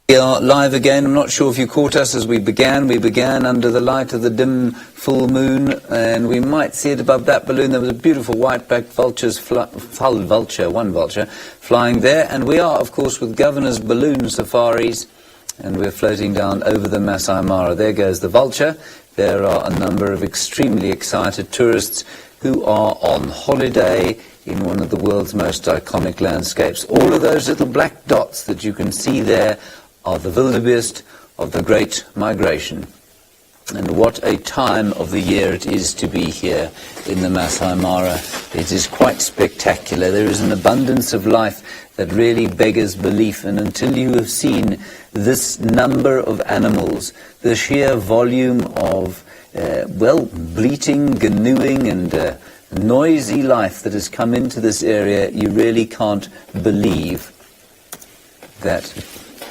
We are live again. I'm not sure if you caught us as we began. We began under the light of the dim full moon, and we might see it above that balloon. There was a beautiful white-backed vulture flying there. And we are, of course, with Governor's Balloon Safaris, and we're floating down over the Masai Mara. There goes the vulture. There are a number of extremely excited tourists who are on holiday in one of the world's most iconic landscapes. All of those little black dots that you can see there are the wildebeest of the Great Migration. And what a time of the year it is to be here in the Masai Mara. It is quite spectacular. There is an abundance of life that really beggars belief. And until you have seen this number of animals, the sheer volume of, bleating, canoeing and noisy life that has come into this area, you really can't believe that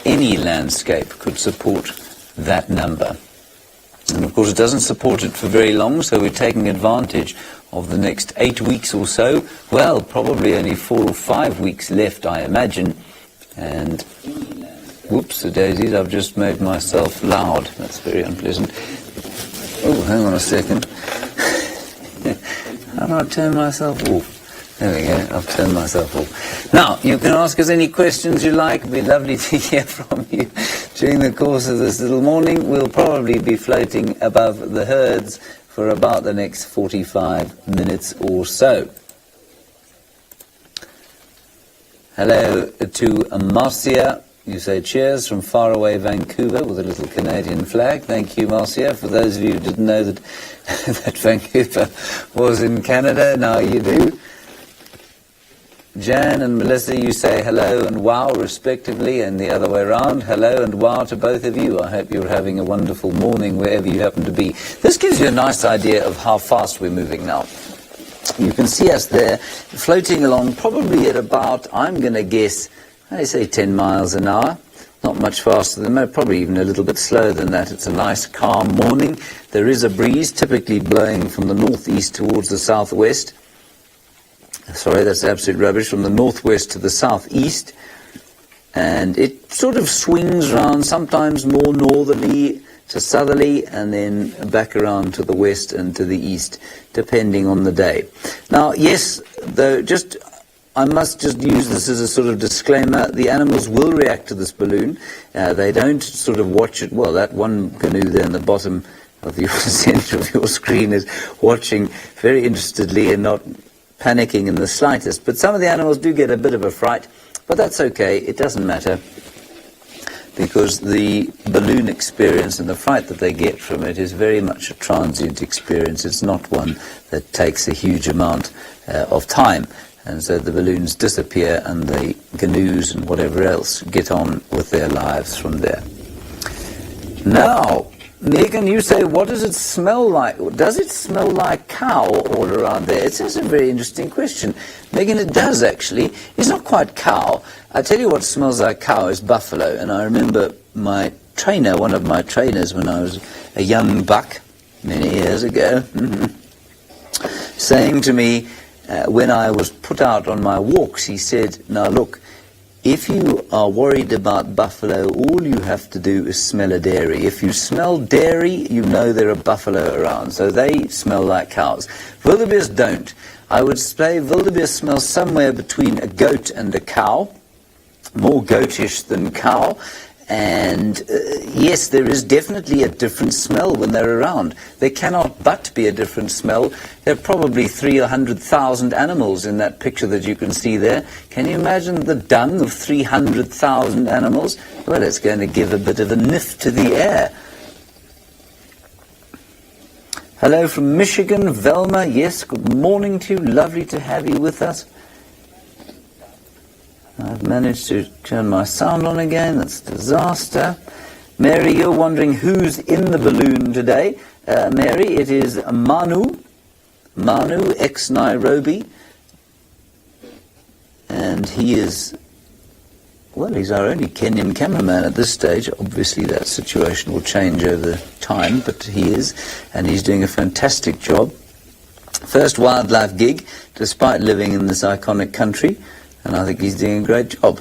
any landscape could support that number. And of course it doesn't support it for very long, so we're taking advantage of the next 8 weeks or so. Well, probably only 4 or 5 weeks left, I imagine. And whoops, the daisies, I've just made myself loud. That's very unpleasant. Oh, hang on a second. How do I turn myself off? There we go, I've turned myself off. Now, you can ask us any questions you like. It'd be lovely to hear from you during the course of this little morning. We'll probably be floating above the herds for about the next 45 minutes or so. Hello to Marcia. You say cheers from faraway Vancouver with a little Canadian flag. Thank you, Marcia. For those of you who didn't know that, that Vancouver was in Canada, now you do. Jan and Melissa, you say hello and wow respectively, and the other way around. Hello and wow to both of you. I hope you're having a wonderful morning wherever you happen to be. This gives you a nice idea of how fast we're moving now. You can see us there floating along probably at about, I'm going to guess, I say 10 miles an hour. Not much faster than that, probably even a little bit slower than that. It's a nice calm morning. There is a breeze typically blowing from the northeast towards the southwest. Sorry, that's absolute rubbish. From the northwest to the southeast. And it sort of swings around, sometimes more northerly to southerly, and then back around to the west and to the east, depending on the day. Now, yes, though, I must just use this as a sort of disclaimer. The animals will react to this balloon. They don't sort of watch it. Well, that one canoe there in the bottom of your center of your screen is watching very interestedly and not panicking in the slightest. But some of the animals do get a bit of a fright, but that's okay. It doesn't matter, because the balloon experience and the fright that they get from it is very much a transient experience. It's not one that takes a huge amount of time. And so the balloons disappear and the canoes and whatever else get on with their lives from there. Now, Megan, you say, what does it smell like? Does it smell like cow all around there? It's a very interesting question. Megan, it does actually. It's not quite cow. I tell you what smells like cow is buffalo. And I remember my trainer, one of my trainers when I was a young buck many years ago, saying to me, when I was put out on my walks, he said, now look, if you are worried about buffalo, all you have to do is smell a dairy. If you smell dairy, you know there are buffalo around. So they smell like cows. Wildebeest don't. I would say wildebeest smells somewhere between a goat and a cow, more goatish than cow. And yes, there is definitely a different smell when they're around. There cannot but be a different smell. There are probably 300,000 animals in that picture that you can see there. Can you imagine the dung of 300,000 animals? Well, it's going to give a bit of a niff to the air. Hello from Michigan, Velma. Yes, good morning to you. Lovely to have you with us. I've managed to turn my sound on again. That's a disaster. Mary, you're wondering who's in the balloon today. Mary, it is Manu, ex-Nairobi. And he is, well, he's our only Kenyan cameraman at this stage. Obviously that situation will change over time, but he is, and he's doing a fantastic job. First wildlife gig, despite living in this iconic country. And I think he's doing a great job.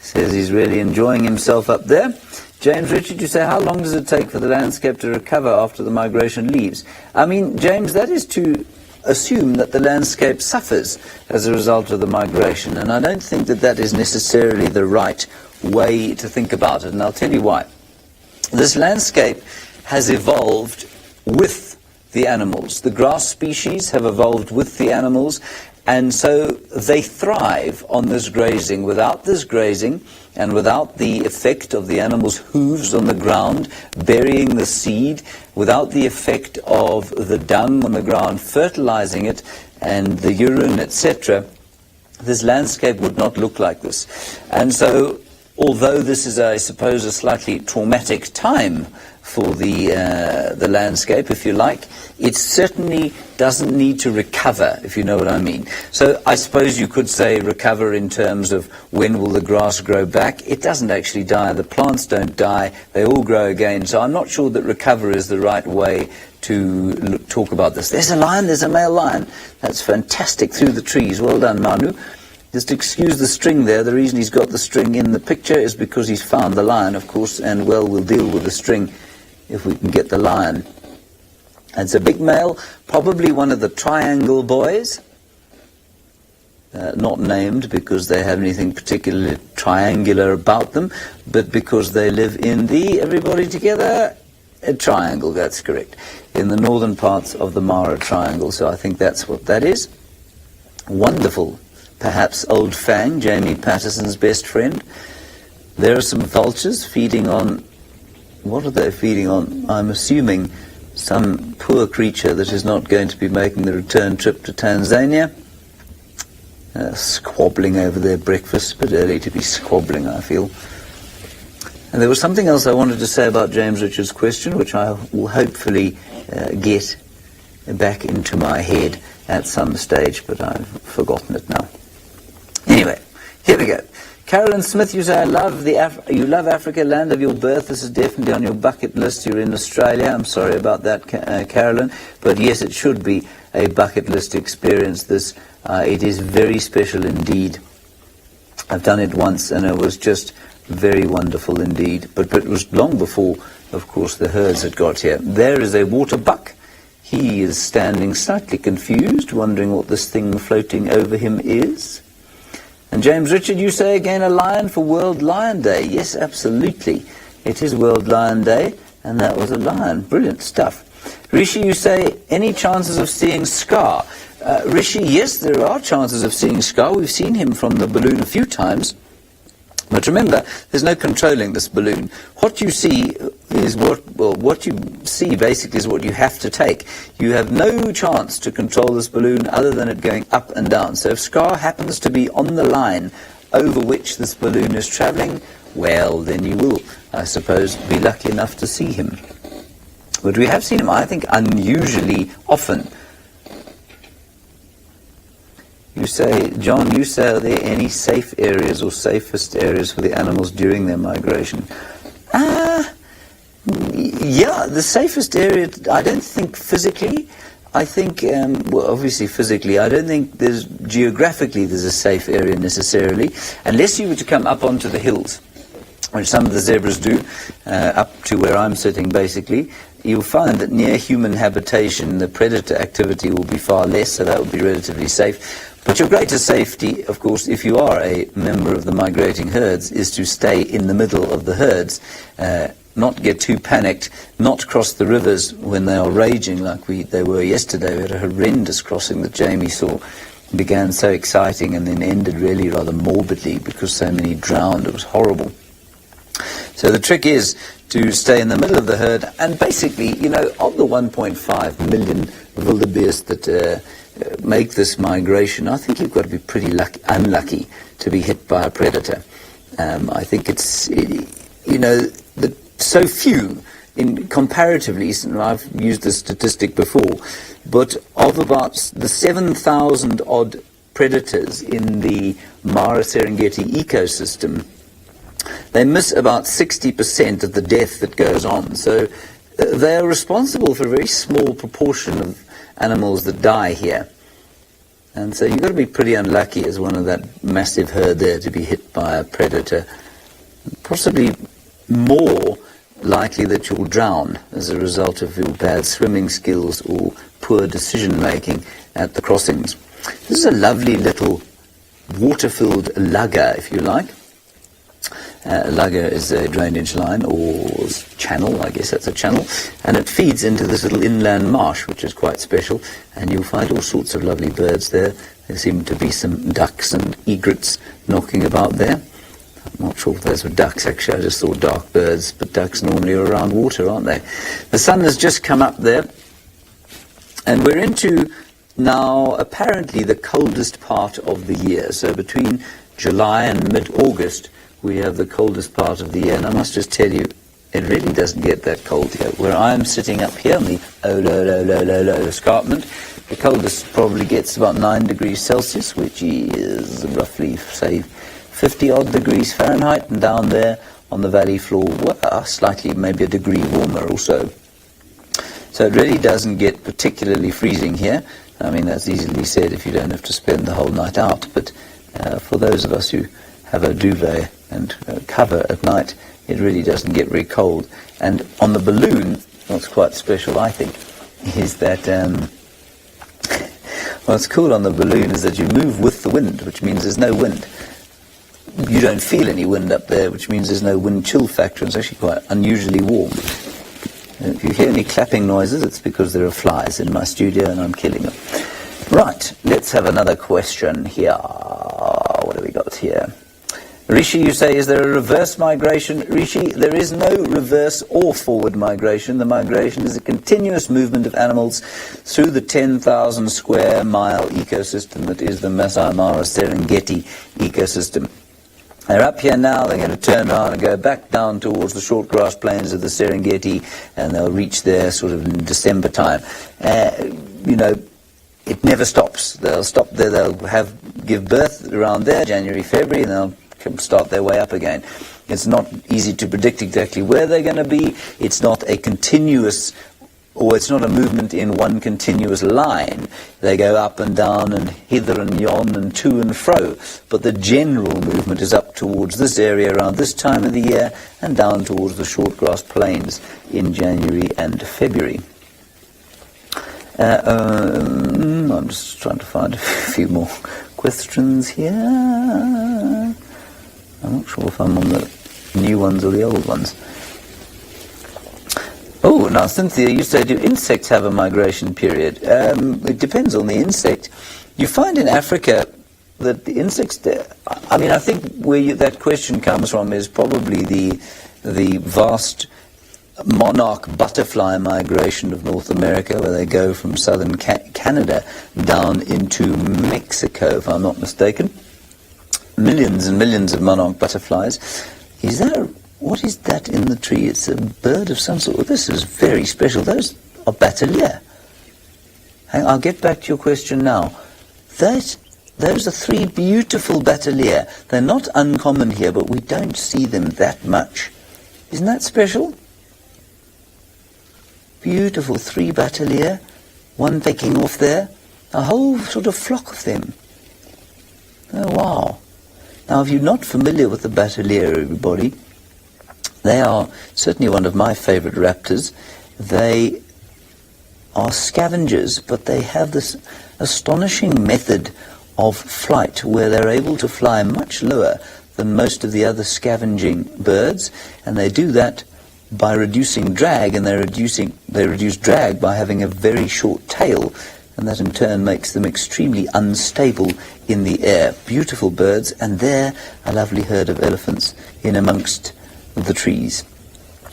Says he's really enjoying himself up there. James Richard, you say, how long does it take for the landscape to recover after the migration leaves? I mean, James, that is to assume that the landscape suffers as a result of the migration, and I don't think that that is necessarily the right way to think about it, and I'll tell you why. This landscape has evolved with the animals. The grass species have evolved with the animals, and so they thrive on this grazing. Without this grazing, and without the effect of the animals' hooves on the ground, burying the seed, without the effect of the dung on the ground, fertilizing it, and the urine, etc., this landscape would not look like this. And so, although this is, I suppose, a slightly traumatic time for the landscape, if you like, it certainly doesn't need to recover, if you know what I mean. So I suppose you could say recover in terms of when will the grass grow back. It doesn't actually die. The plants don't die. They all grow again. So I'm not sure that recover is the right way to talk about this. There's a lion. There's a male lion. That's fantastic through the trees. Well done, Manu. Just excuse the string there. The reason he's got the string in the picture is because he's found the lion, of course, and, well, we'll deal with the string if we can get the lion. It's a big male, probably one of the triangle boys, not named because they have anything particularly triangular about them, but because they live in the, everybody together, a triangle, that's correct, in the northern parts of the Mara Triangle. So I think that's what that is. Wonderful. Perhaps Old Fang, Jamie Patterson's best friend. There are some vultures feeding on, what are they feeding on? I'm assuming some poor creature that is not going to be making the return trip to Tanzania. Squabbling over their breakfast, but early to be squabbling, I feel. And there was something else I wanted to say about James Richard's question, which I will hopefully get back into my head at some stage, but I've forgotten it now. Anyway, here we go. Carolyn Smith, you say, you love Africa, land of your birth. This is definitely on your bucket list. You're in Australia. I'm sorry about that, Carolyn. But yes, it should be a bucket list experience. This, it is very special indeed. I've done it once, and it was just very wonderful indeed. But it was long before, of course, the herds had got here. There is a water buck. He is standing slightly confused, wondering what this thing floating over him is. And James Richard, you say again a lion for World Lion Day. Yes, absolutely. It is World Lion Day, and that was a lion. Brilliant stuff. Rishi, you say, any chances of seeing Scar? Rishi, yes, there are chances of seeing Scar. We've seen him from the balloon a few times. But remember, there's no controlling this balloon. What you see is what you see basically is what you have to take. You have no chance to control this balloon other than it going up and down. So if Scar happens to be on the line over which this balloon is travelling, well, then you will, I suppose, be lucky enough to see him. But we have seen him, I think, unusually often. You say, John, you say, are there any safe areas or safest areas for the animals during their migration? Yeah, the safest area, I don't think physically. I think, well, obviously physically, I don't think geographically there's a safe area necessarily, unless you were to come up onto the hills, which some of the zebras do, up to where I'm sitting basically. You'll find that near human habitation, the predator activity will be far less, so that would be relatively safe. But your greatest safety, of course, if you are a member of the migrating herds, is to stay in the middle of the herds, not get too panicked, not cross the rivers when they are raging like they were yesterday. We had a horrendous crossing that Jamie saw. It began so exciting and then ended really rather morbidly because so many drowned. It was horrible. So the trick is to stay in the middle of the herd, and basically, you know, of the 1.5 million wildebeest that make this migration, I think you've got to be pretty unlucky to be hit by a predator. I think it's, you know, so few, comparatively, and I've used this statistic before, but of about the 7,000 odd predators in the Mara Serengeti ecosystem, they miss about 60% of the death that goes on. So they are responsible for a very small proportion of animals that die here. And so you've got to be pretty unlucky as one of that massive herd there to be hit by a predator. possibly more likely that you'll drown as a result of your bad swimming skills or poor decision making at the crossings. This is a lovely little water-filled lugger, if you like. Lugger is a drainage line or channel, I guess that's a channel, and it feeds into this little inland marsh, which is quite special, and you'll find all sorts of lovely birds there. There seem to be some ducks and egrets knocking about there. I'm not sure if those were ducks, actually. I just saw dark birds, but ducks normally are around water, aren't they? The sun has just come up there, and we're into now apparently the coldest part of the year. So between July and mid-August, we have the coldest part of the year. And I must just tell you, it really doesn't get that cold here. Where I'm sitting up here on the low escarpment, the coldest probably gets about 9 degrees Celsius, which is roughly, say, 50-odd degrees Fahrenheit, and down there on the valley floor, slightly, maybe a degree warmer or so. So it really doesn't get particularly freezing here. I mean, that's easily said if you don't have to spend the whole night out, but for those of us who have a duvet and cover at night, it really doesn't get very cold. And on the balloon, what's quite special, I think, is that what's cool on the balloon is that you move with the wind, which means there's no wind. You don't feel any wind up there, which means there's no wind chill factor. It's actually quite unusually warm. And if you hear any clapping noises, it's because there are flies in my studio and I'm killing them. Right, let's have another question here. What do we got here? Rishi, you say, is there a reverse migration? Rishi, there is no reverse or forward migration. The migration is a continuous movement of animals through the 10,000 square mile ecosystem that is the Masai Mara Serengeti ecosystem. They're up here now, they're going to turn around and go back down towards the short grass plains of the Serengeti, and they'll reach there sort of in December time. It never stops. They'll stop there, they'll give birth around there, January, February, and they'll start their way up again. It's not easy to predict exactly where they're going to be. It's not a continuous, or it's not a movement in one continuous line. They go up and down and hither and yon and to and fro. But the general movement is up towards this area around this time of the year and down towards the short grass plains in January and February. I'm just trying to find a few more questions here. I'm not sure if I'm on the new ones or the old ones. Oh, now Cynthia, you say, do insects have a migration period? It depends on the insect. You find in Africa that the insects, I mean, I think where that question comes from is probably the vast monarch butterfly migration of North America, where they go from southern Canada down into Mexico, if I'm not mistaken. Millions and millions of monarch butterflies. What is that in the tree? It's a bird of some sort. This is very special. Those are batelier. I'll get back to your question now. Those are 3 beautiful batelier. They're not uncommon here, but we don't see them that much. Isn't that special? Beautiful 3 batelier, one pecking off there, a whole sort of flock of them. Oh, wow. Now, if you're not familiar with the batelier, everybody, they are certainly one of my favorite raptors. They are scavengers, but they have this astonishing method of flight where they're able to fly much lower than most of the other scavenging birds, and they do that by reducing drag, and they reduce drag by having a very short tail, and that in turn makes them extremely unstable in the air. Beautiful birds, and there a lovely herd of elephants in amongst the trees.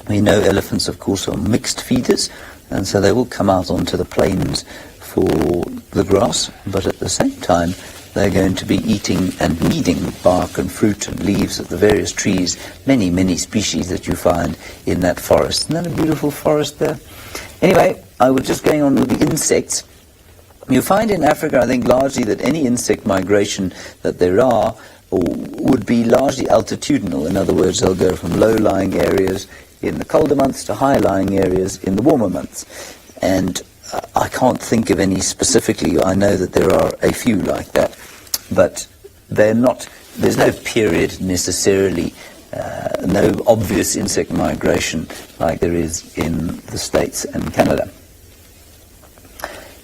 We know elephants, of course, are mixed feeders, and so they will come out onto the plains for the grass, but at the same time they're going to be eating and kneading bark and fruit and leaves of the various trees, many, many species that you find in that forest. Isn't that a beautiful forest there? Anyway, I was just going on with the insects. You find in Africa, I think, largely that any insect migration that there are would be largely altitudinal. In other words, they'll go from low-lying areas in the colder months to high-lying areas in the warmer months. And I can't think of any specifically. I know that there are a few like that, but they're not. There's no period necessarily no obvious insect migration like there is in the States and Canada.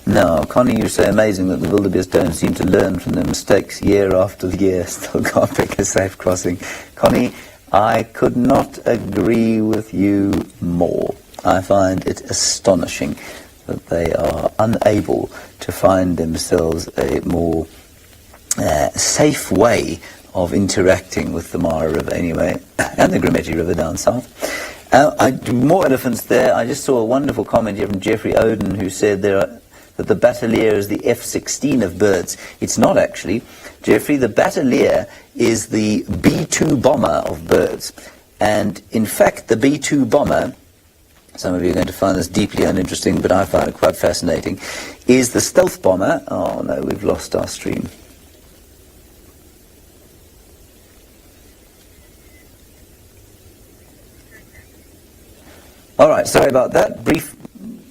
Now, Connie, you say amazing that the wildebeest don't seem to learn from their mistakes year after year. Still can't pick a safe crossing. Connie, I could not agree with you more. I find it astonishing that they are unable to find themselves a more safe way of interacting with the Mara River anyway, and the Grimeti River down south. More elephants there. I just saw a wonderful comment here from Jeffrey Oden, who said that the Batelier is the F-16 of birds. It's not actually. Jeffrey, the Batelier is the B-2 bomber of birds. And in fact, the B-2 bomber, some of you are going to find this deeply uninteresting, but I find it quite fascinating, is the stealth bomber. Oh no, we've lost our stream. All right, sorry about that. Brief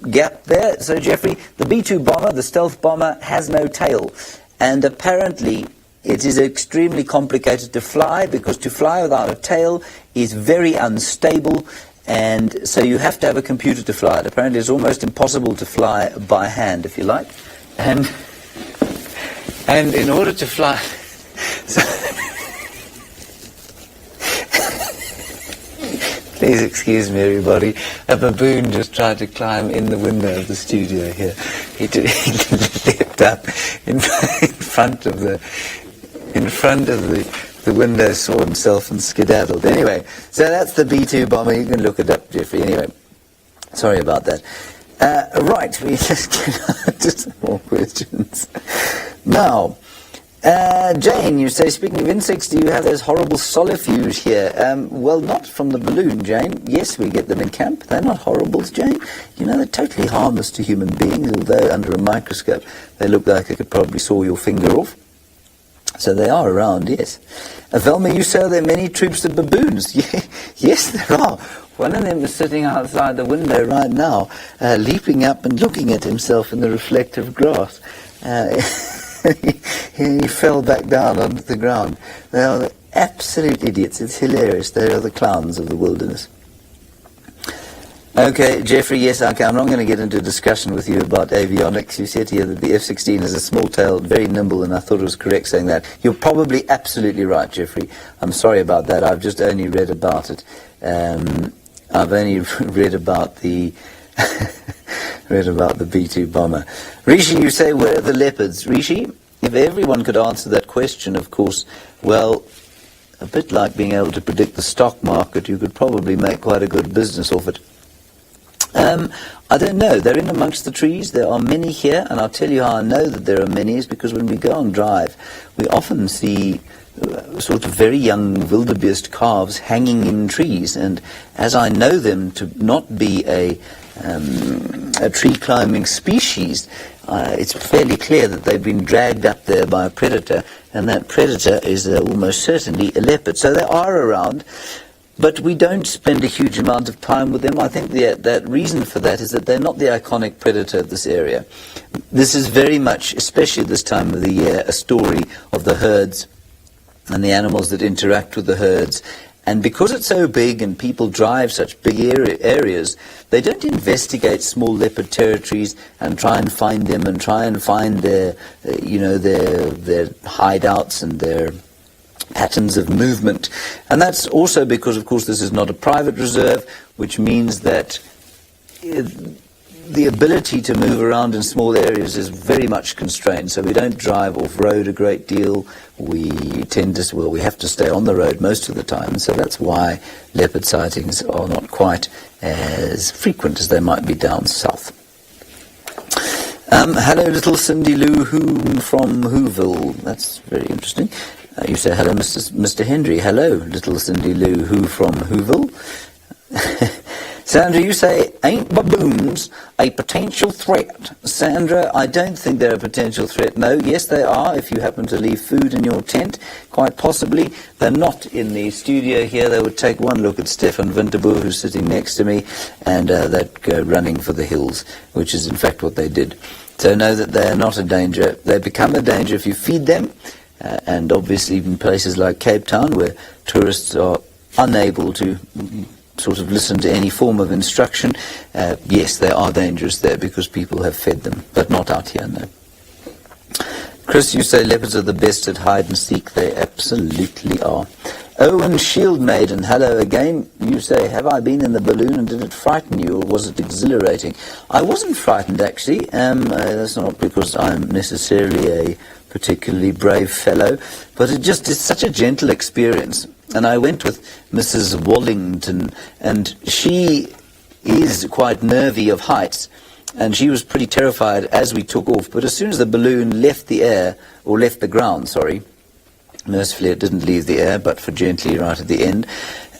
gap there. So, Jeffrey, the B-2 bomber, the stealth bomber, has no tail. And apparently, it is extremely complicated to fly, because to fly without a tail is very unstable. And so you have to have a computer to fly it. Apparently, it's almost impossible to fly by hand, if you like. And in order to fly... Please excuse me, everybody. A baboon just tried to climb in the window of the studio here. He leapt up in front of the window, saw himself and skedaddled. Anyway, so that's the B-2 bomber. You can look it up, Jeffrey. Anyway, sorry about that. Right, we just get on to some more questions. Now, Jane, you say, speaking of insects, do you have those horrible solifuge here? Well, not from the balloon, Jane. Yes, we get them in camp. They're not horribles, Jane. You know, they're totally harmless to human beings, although under a microscope they look like they could probably saw your finger off. So they are around, yes. Velma, you say there are many troops of baboons. Yes, there are. One of them is sitting outside the window right now, leaping up and looking at himself in the reflective grass. He fell back down onto the ground. They are absolute idiots. It's hilarious. They are the clowns of the wilderness. Okay, Jeffrey, yes, okay, I'm not going to get into a discussion with you about avionics. You said here that the F-16 is a small-tailed, very nimble, and I thought it was correct saying that. You're probably absolutely right, Jeffrey. I'm sorry about that. I've just only read about it. I've only read about the B-2 bomber. Rishi, you say, where are the leopards? Rishi, if everyone could answer that question, of course, well, a bit like being able to predict the stock market, you could probably make quite a good business off it. I don't know. They're in amongst the trees. There are many here, and I'll tell you how I know that there are many is because when we go on drive, we often see sort of very young wildebeest calves hanging in trees, and as I know them to not be a tree climbing species, it's fairly clear that they've been dragged up there by a predator, and that predator is almost certainly a leopard. So they are around, but we don't spend a huge amount of time with them. I think that reason for that is that they're not the iconic predator of this area. This is very much, especially this time of the year, a story of the herds and the animals that interact with the herds. And because it's so big and people drive such big areas, they don't investigate small leopard territories and try and find them and try and find their hideouts and their patterns of movement. And that's also because, of course, this is not a private reserve, which means that the ability to move around in small areas is very much constrained. So we don't drive off-road a great deal. We have to stay on the road most of the time. So that's why leopard sightings are not quite as frequent as they might be down south. Hello, little Cindy Lou from Whoville. That's very interesting. You say, hello, Mr. Hendry. Hello, little Cindy Lou from Whoville. Sandra, you say, ain't baboons a potential threat? Sandra, I don't think they're a potential threat. No, yes, they are if you happen to leave food in your tent, quite possibly. They're not in the studio here. They would take one look at Stefan Winterboer, who's sitting next to me, and they'd go running for the hills, which is in fact what they did. So know that they're not a danger. They become a danger if you feed them, and obviously in places like Cape Town, where tourists are unable to sort of listen to any form of instruction, yes, they are dangerous there because people have fed them, but not out here, no. Chris, you say leopards are the best at hide and seek. They absolutely are. Owen Shield Maiden, hello again. You say, have I been in the balloon and did it frighten you, or was it exhilarating? I wasn't frightened, actually. That's not because I'm necessarily a particularly brave fellow, but it just is such a gentle experience. And I went with Mrs. Wallington, and she is quite nervy of heights, and she was pretty terrified as we took off. But as soon as the balloon left the air, or left the ground, sorry, mercifully it didn't leave the air, but for gently right at the end,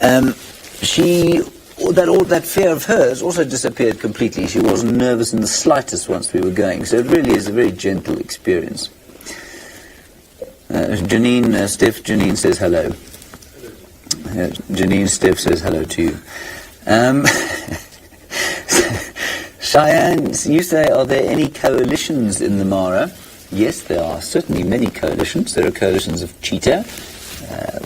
all that fear of hers also disappeared completely. She wasn't nervous in the slightest once we were going. So it really is a very gentle experience. Janine says hello. Janine Steph says hello to you. Cheyenne, you say, are there any coalitions in the Mara? Yes, there are certainly many coalitions. There are coalitions of cheetah.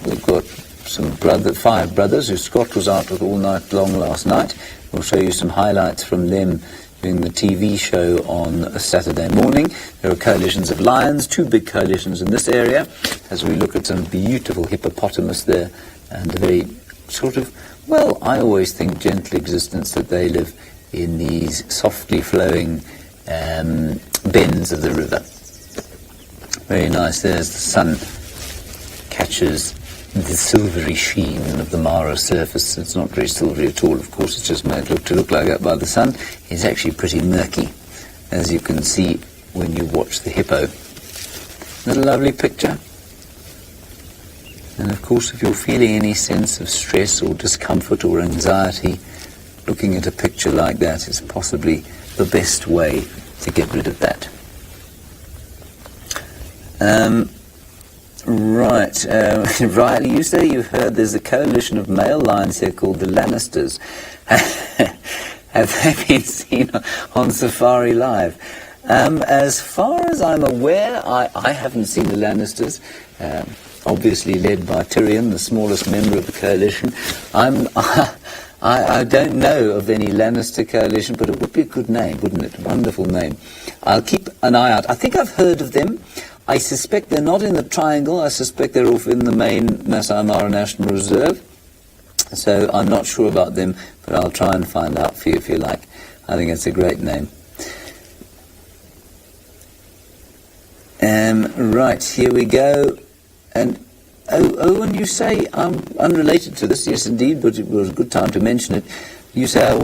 We've got some 5 brothers who Scott was out with all night long last night. We'll show you some highlights from them doing the TV show on a Saturday morning. There are coalitions of lions, 2 big coalitions in this area, as we look at some beautiful hippopotamus there, and a very sort of, well, I always think gentle existence that they live in these softly flowing bends of the river. Very nice. There's the sun catches the silvery sheen of the Mara surface. It's not very silvery at all, of course. It's just made to look like that by the sun. It's actually pretty murky, as you can see when you watch the hippo. Isn't that a lovely picture? And of course, if you're feeling any sense of stress or discomfort or anxiety, looking at a picture like that is possibly the best way to get rid of that. Right. Riley, you say you've heard there's a coalition of male lions here called the Lannisters. Have they been seen on Safari Live? As far as I'm aware, I haven't seen the Lannisters. Obviously led by Tyrion, the smallest member of the coalition. I don't know of any Lannister coalition, but it would be a good name, wouldn't it? A wonderful name. I'll keep an eye out. I think I've heard of them. I suspect they're not in the Triangle. I suspect they're off in the main Masai Mara National Reserve. So I'm not sure about them, but I'll try and find out for you if you like. I think it's a great name. Right, here we go. And Owen, you say, unrelated to this, yes indeed, but it was a good time to mention it. You say, I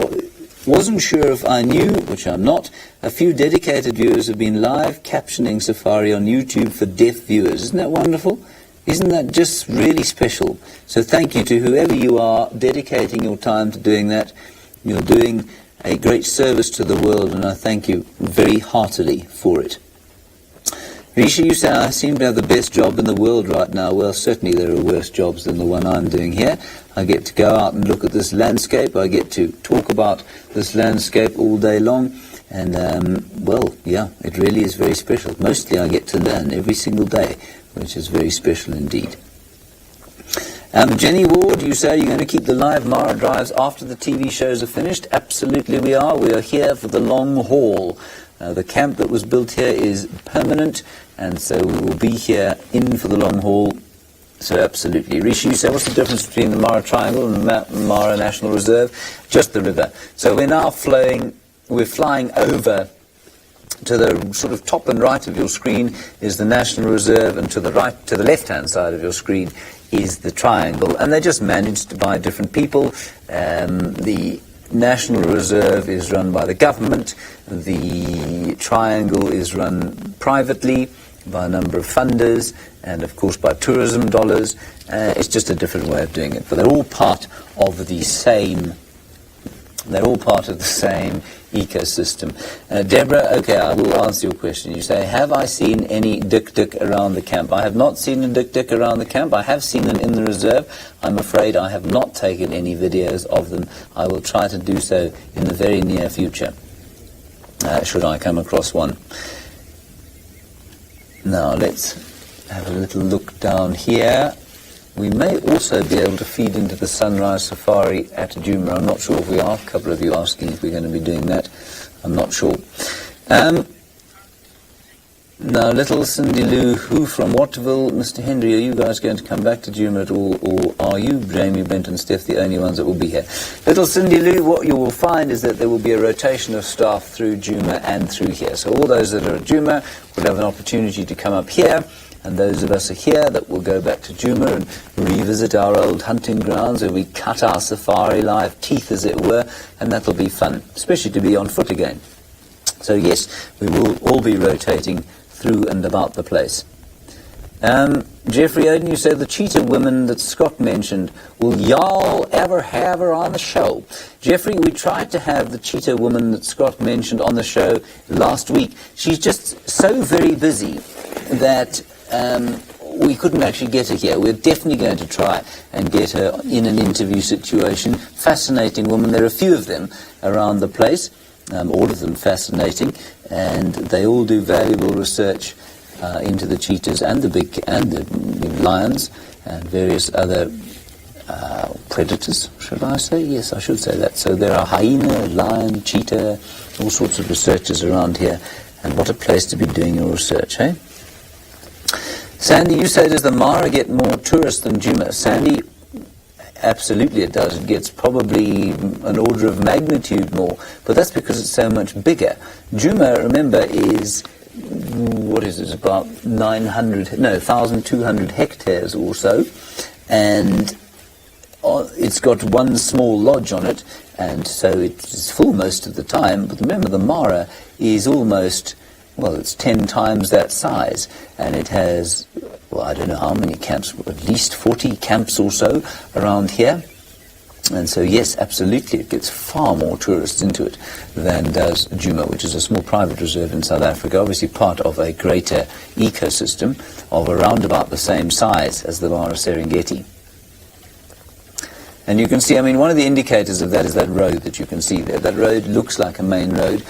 wasn't sure if I knew, which I'm not, a few dedicated viewers have been live captioning Safari on YouTube for deaf viewers. Isn't that wonderful? Isn't that just really special? So thank you to whoever you are dedicating your time to doing that. You're doing a great service to the world, and I thank you very heartily for it. Risha, you say, I seem to have the best job in the world right now. Well, certainly there are worse jobs than the one I'm doing here. I get to go out and look at this landscape. I get to talk about this landscape all day long. And, well, yeah, it really is very special. Mostly I get to learn every single day, which is very special indeed. Jenny Ward, you say you're going to keep the live Mara drives after the TV shows are finished? Absolutely we are. We are here for the long haul. The camp that was built here is permanent, and so we will be here in for the long haul. So absolutely. Rishi, you say, what's the difference between the Mara Triangle and the Mara National Reserve? Just the river. So we're now we're flying over to the sort of top and right of your screen is the National Reserve, and to the left-hand side of your screen is the Triangle. And they're just managed by different people. The National Reserve is run by the government. The Triangle is run privately by a number of funders and, of course, by tourism dollars. It's just a different way of doing it. But they're all part of the same ecosystem. Deborah, okay, I will answer your question. You say, have I seen any dik-dik around the camp? I have not seen a dik-dik around the camp. I have seen them in the reserve. I'm afraid I have not taken any videos of them. I will try to do so in the very near future, should I come across one. Now, let's have a little look down here. We may also be able to feed into the sunrise safari at Djuma. I'm not sure if we are. A couple of you asking if we're going to be doing that. I'm not sure. Now, little Cindy Lou, who from Waterville? Mr. Henry, are you guys going to come back to Djuma at all, or are you, Jamie, Brent and Steph, the only ones that will be here? Little Cindy Lou, what you will find is that there will be a rotation of staff through Djuma and through here. So all those that are at Djuma will have an opportunity to come up here, and those of us are here that will go back to Djuma and revisit our old hunting grounds where we cut our safari live teeth, as it were, and that'll be fun, especially to be on foot again. So yes, we will all be rotating through and about the place. Jeffrey Oden, you said the cheetah woman that Scott mentioned, will y'all ever have her on the show? Jeffrey, we tried to have the cheetah woman that Scott mentioned on the show last week. She's just so very busy that we couldn't actually get her here. We're definitely going to try and get her in an interview situation. Fascinating woman. There are a few of them around the place. All of them fascinating, and they all do valuable research into the cheetahs and the big lions and various other predators. Should I say? Yes, I should say that. So there are hyena, lion, cheetah, all sorts of researchers around here, and what a place to be doing your research, eh? Sandy, you say, does the Mara get more tourists than Djuma? Sandy, absolutely it does. It gets probably an order of magnitude more, but that's because it's so much bigger. Djuma, remember, is, what is it, about 1,200 hectares or so, and it's got one small lodge on it, and so it's full most of the time. But remember, the Mara is almost, well, it's 10 times that size, and it has, well, I don't know how many camps, at least 40 camps or so around here. And so, yes, absolutely, it gets far more tourists into it than does Djuma, which is a small private reserve in South Africa, obviously part of a greater ecosystem of around about the same size as the Mara Serengeti. And you can see, I mean, one of the indicators of that is that road that you can see there. That road looks like a main road,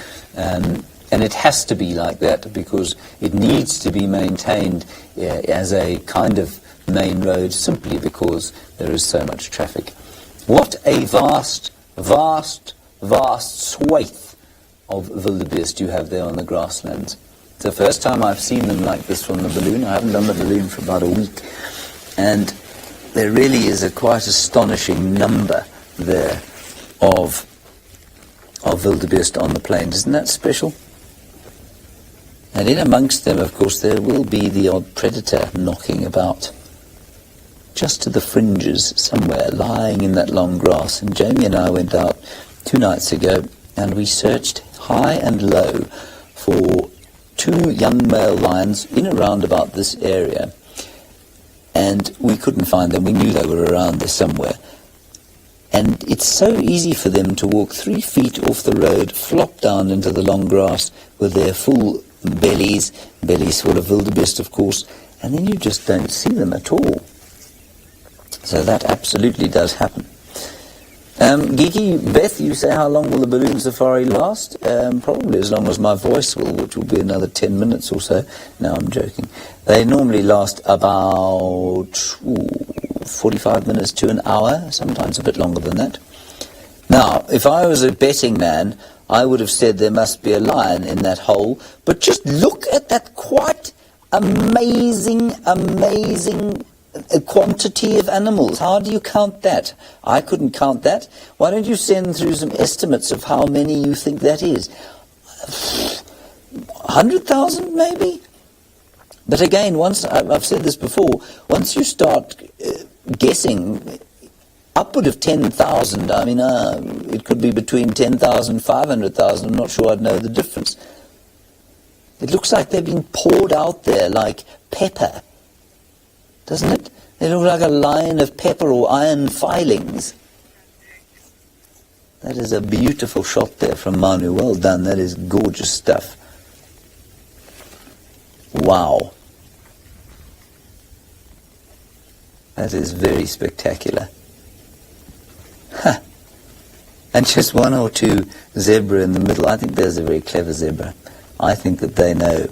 and it has to be like that because it needs to be maintained as a kind of main road simply because there is so much traffic. What a vast, vast, vast swathe of wildebeest you have there on the grasslands. It's the first time I've seen them like this from the balloon. I haven't done the balloon for about a week. And there really is a quite astonishing number there of wildebeest on the plains. Isn't that special? And in amongst them, of course, there will be the odd predator knocking about, just to the fringes somewhere, lying in that long grass. And Jamie and I went out 2 nights ago, and we searched high and low for 2 young male lions in around about this area. And we couldn't find them. We knew they were around there somewhere. And it's so easy for them to walk 3 feet off the road, flop down into the long grass with their full bellies full of wildebeest, of course, and then you just don't see them at all. So that absolutely does happen. Geeky, Beth, you say, how long will the balloon safari last? Probably as long as my voice will, which will be another 10 minutes or so. No, I'm joking. They normally last about 45 minutes to an hour, sometimes a bit longer than that. Now, if I was a betting man, I would have said there must be a lion in that hole, but just look at that quite amazing quantity of animals. How do you count that? I couldn't count that. Why don't you send through some estimates of how many you think that is? 100,000 maybe? But again, once I've said this before, once you start guessing upward of 10,000, I mean, it could be between 10,000 and 500,000. I'm not sure I'd know the difference. It looks like they've been poured out there like pepper, doesn't it? They look like a line of pepper or iron filings. That is a beautiful shot there from Manu. Well done. That is gorgeous stuff. Wow. That is very spectacular. Ha! And just 1 or 2 zebra in the middle. I think there's a very clever zebra. I think that they know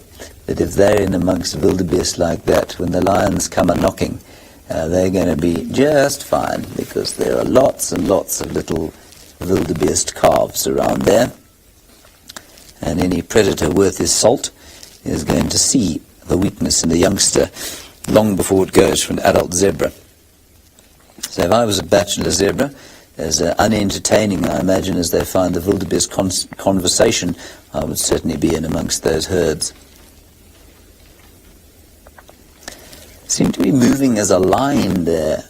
that if they're in amongst wildebeest like that, when the lions come a-knocking, they're going to be just fine because there are lots and lots of little wildebeest calves around there. And any predator worth his salt is going to see the weakness in the youngster long before it goes for an adult zebra. So if I was a bachelor zebra, as unentertaining, I imagine, as they find the wildebeest conversation, I would certainly be in amongst those herds. Seem to be moving as a line there.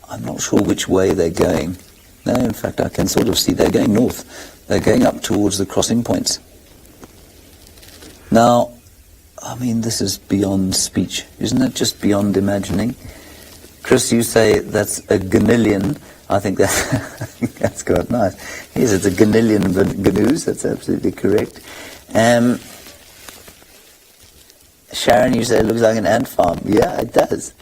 I'm not sure which way they're going. No, in fact, I can sort of see they're going north. They're going up towards the crossing points. Now, I mean, this is beyond speech. Isn't it just beyond imagining? Chris, you say that's a ganillion. I think that's quite nice. Yes, it's a ganillion gnu's. That's absolutely correct. Sharon, you say it looks like an ant farm. Yeah, it does.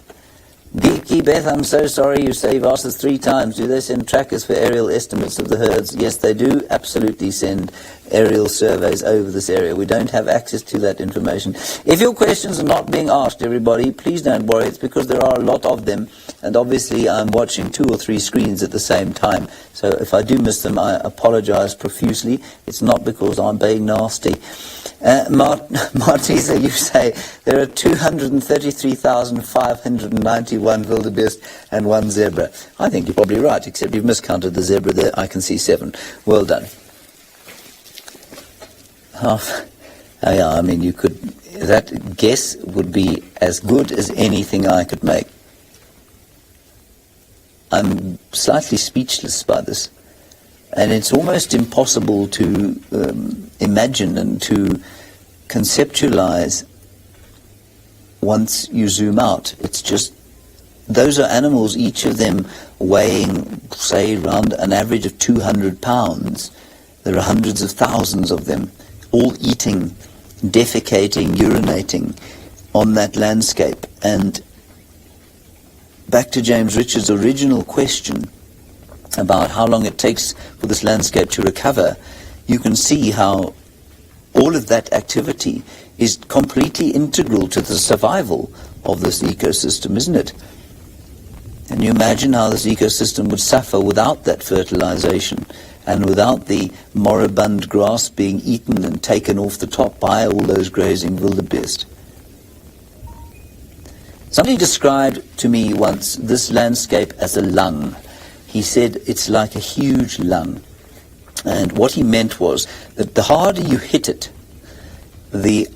Geeky Beth, I'm so sorry, you say you've asked us 3 times. Do they send trackers for aerial estimates of the herds? Yes, they do absolutely send aerial surveys over this area. We don't have access to that information. If your questions are not being asked, everybody, please don't worry. It's because there are a lot of them, and obviously I'm watching 2 or 3 screens at the same time. So if I do miss them, I apologize profusely. It's not because I'm being nasty. Martisa, you say there are 233,591 wildebeest and 1 zebra. I think you're probably right, except you've miscounted the zebra there. I can see 7. Well done. Half. Oh yeah, I mean, you could. That guess would be as good as anything I could make. I'm slightly speechless by this. And it's almost impossible to imagine and to conceptualize once you zoom out. It's just, those are animals, each of them weighing, say, around an average of 200 pounds. There are hundreds of thousands of them, all eating, defecating, urinating on that landscape. And back to James Richards' original question about how long it takes for this landscape to recover, you can see how all of that activity is completely integral to the survival of this ecosystem, isn't it? And you imagine how this ecosystem would suffer without that fertilization and without the moribund grass being eaten and taken off the top by all those grazing wildebeest. Somebody described to me once this landscape as a lung. He said it's like a huge lung. And what he meant was that the harder you hit it, the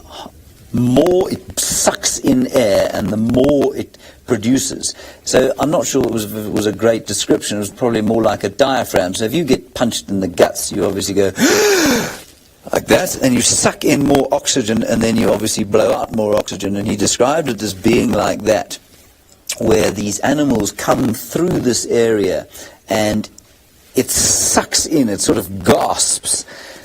more it sucks in air and the more it produces. So I'm not sure it was a great description. It was probably more like a diaphragm. So if you get punched in the guts, you obviously go like that, and you suck in more oxygen, and then you obviously blow out more oxygen. And he described it as being like that, where these animals come through this area and it sucks in, it sort of gasps,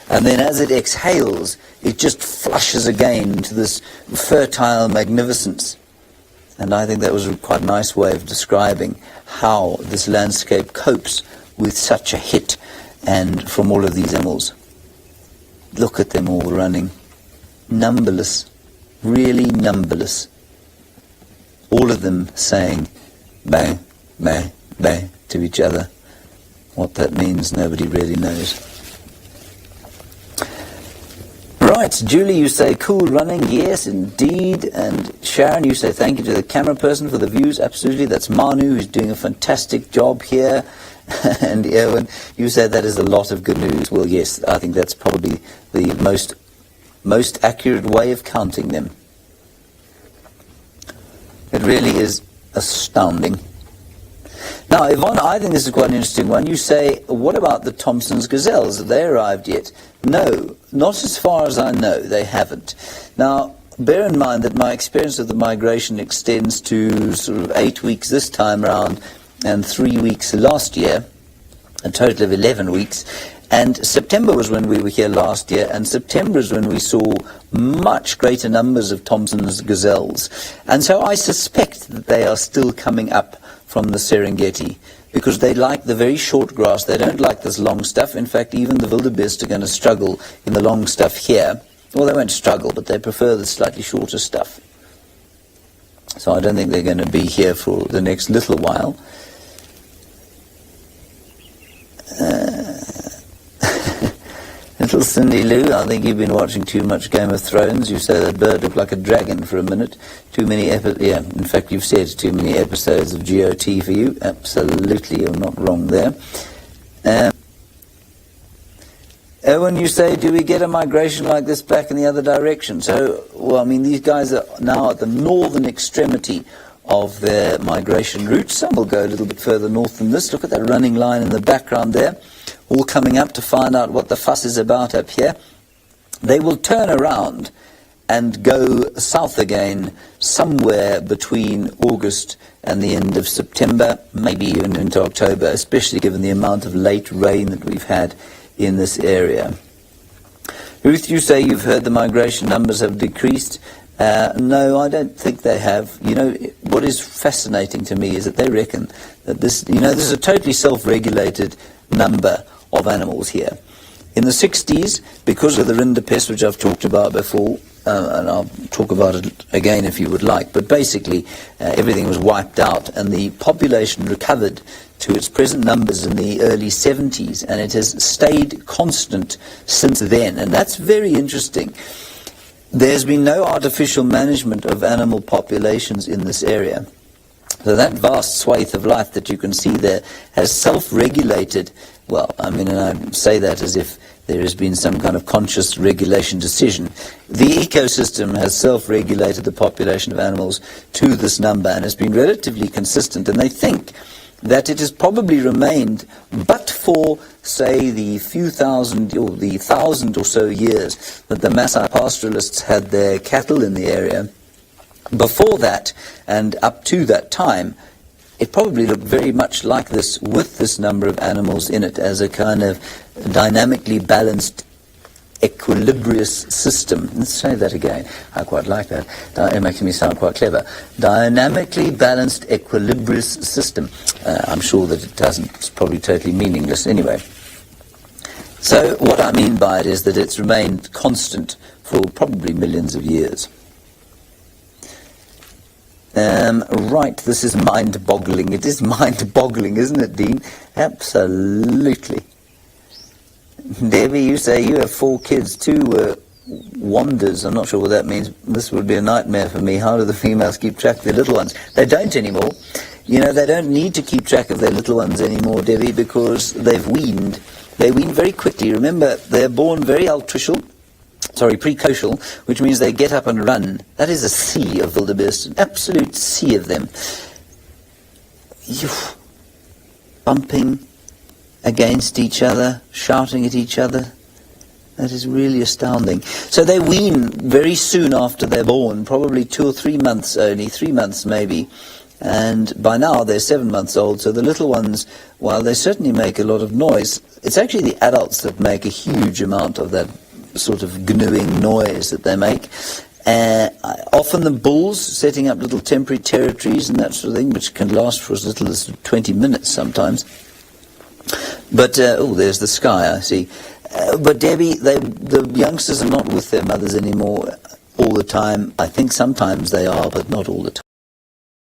and then as it exhales, it just flushes again into this fertile magnificence. And I think that was a quite nice way of describing how this landscape copes with such a hit and from all of these animals. Look at them all running, numberless, really numberless. All of them saying "bang, bang, bang" to each other. What that means, nobody really knows. Right, Julie, you say cool running. Yes, indeed. And Sharon, you say thank you to the camera person for the views. Absolutely. That's Manu, who's doing a fantastic job here. And Erwin, you said that is a lot of good news. Well, yes, I think that's probably the most accurate way of counting them. It really is astounding. Now, Yvonne, I think this is quite an interesting one. You say, what about the Thompson's gazelles? Have they arrived yet? No, not as far as I know. They haven't. Now, bear in mind that my experience of the migration extends to sort of 8 weeks this time round and 3 weeks last year, a total of 11 weeks. And September was when we were here last year, and September is when we saw much greater numbers of Thompson's gazelles. And so I suspect that they are still coming up from the Serengeti, because they like the very short grass. They don't like this long stuff. In fact, even the wildebeest are going to struggle in the long stuff here. Well, they won't struggle, but they prefer the slightly shorter stuff. So I don't think they're going to be here for the next little while. Little Cindy Lou, I think you've been watching too much Game of Thrones. You say that bird looked like a dragon for a minute. Too many in fact you've said too many episodes of GOT for you. Absolutely, you're not wrong there. When you say, do we get a migration like this back in the other direction? So, well, I mean, these guys are now at the northern extremity of their migration route. Some will go a little bit further north than this. Look at that running line in the background there, all coming up to find out what the fuss is about up here. They will turn around and go south again somewhere between August and the end of September, maybe even into October, especially given the amount of late rain that we've had in this area. Ruth, you say you've heard the migration numbers have decreased. No, I don't think they have. You know, what is fascinating to me is that they reckon that this is a totally self-regulated number of animals here. In the 60s, because of the rinderpest, which I've talked about before, and I'll talk about it again if you would like, but basically everything was wiped out and the population recovered to its present numbers in the early 70s, and it has stayed constant since then, and that's very interesting. There's been no artificial management of animal populations in this area. So that vast swathe of life that you can see there has self-regulated. Well, I mean, and I say that as if there has been some kind of conscious regulation decision. The ecosystem has self-regulated the population of animals to this number and has been relatively consistent, and they think that it has probably remained, but for, say, the few thousand, or the 1,000 or so years that the Maasai pastoralists had their cattle in the area. Before that, and up to that time, it probably looked very much like this, with this number of animals in it, as a kind of dynamically balanced, equilibrious system. Let's say that again. I quite like that. It makes me sound quite clever. Dynamically balanced, equilibrious system. I'm sure that it doesn't. It's probably totally meaningless anyway. So what I mean by it is that it's remained constant for probably millions of years. Right, this is mind-boggling. It is mind-boggling, isn't it, Dean? Absolutely. Debbie, you say you have 4 kids, 2 wanders. I'm not sure what that means. This would be a nightmare for me. How do the females keep track of their little ones? They don't anymore. You know, they don't need to keep track of their little ones anymore, Debbie, because they've weaned. They wean very quickly. Remember, they're born very precocial, which means they get up and run. That is a sea of wildebeest, an absolute sea of them. Bumping against each other, shouting at each other. That is really astounding. So they wean very soon after they're born, probably 2 or 3 months only, 3 months maybe. And by now they're 7 months old, so the little ones, while they certainly make a lot of noise, it's actually the adults that make a huge amount of that sort of gnawing noise that they make. Often the bulls setting up little temporary territories and that sort of thing, which can last for as little as 20 minutes sometimes. But, there's the sky, I see. But Debbie, the youngsters are not with their mothers anymore all the time. I think sometimes they are, but not all the time.